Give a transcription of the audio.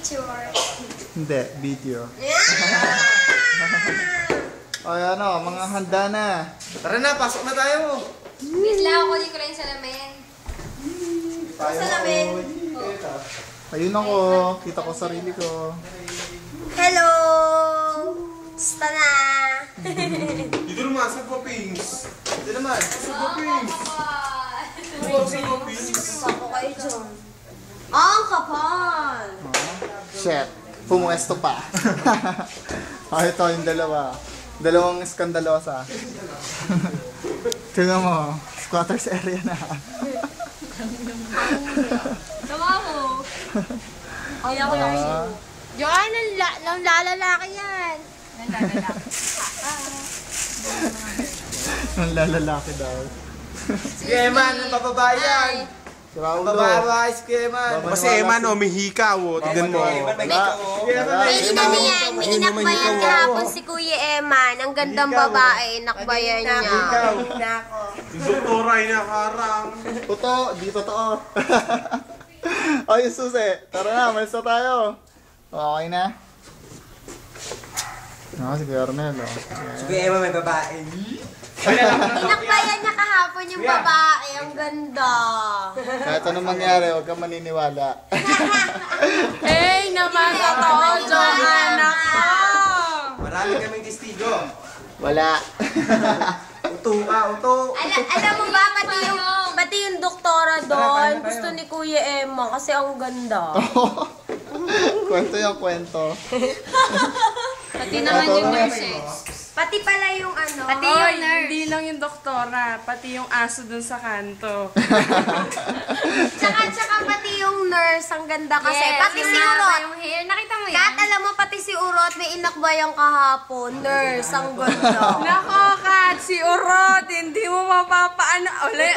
picture. Hindi, video. Ay, ano, mga handa na. Tara na, pasok na tayo. Wait lang, kunin ko lang yung salamin. Salamin. Ayun ako, kita ko sarili ko. Hello! Basta na! Dito naman, sa Popings. Dito naman, sa Popings. Sa Popings. Sako kayo dyan. Ang kapal! Shit, pumuesto pa. Ay, ito yung dalawa. Dalawang skandalosa. Tingnan mo, squatters area na. Tama mo. Ay, ako yung Joanne, nang lalalaki yan. Nang lalalaki. Ang lalalaki daw. Si Eman, ang bababayan. Si Raulo. Bababayan si Eman. Kasi Eman, oh, may hikaw, oh. Tignan mo. May inaniyan, may inakbayan kahapon si Kuya Eman. Ang gandang babae, inakbayan niya. Yung doktora ay nakarang. Totoo, di totoo. Ay, susi. Tara na, malis na tayo. Okay na? Si Kuya Arnel. Si Eman may babae. Inakbayan niya kahapon yung babae. Ang ganda. Kahit anong mangyari, huwag kang maniniwala. Hey, naman totoo, Joanna ko! Marami kaming testigo. Wala. Uto ka, uto. Alam mo ba, pati yung doktora doon, gusto ni Kuya Emma kasi ang ganda. Kwento yung kwento. Pati naman yung nurses. Pati pala yung ano. Pati yung nurse. Hindi lang yung doktora, pati yung aso dun sa kanto. Tsaka pati yung nurse, ang ganda kasi. Pati si Urot. Yung hair, nakita mo yan? Kat, alam mo, pati si Urot, may inakbayang kahapon. Nurse, ang ganda. Nako, Kat, si Urot, hindi mo mapapaano ulit.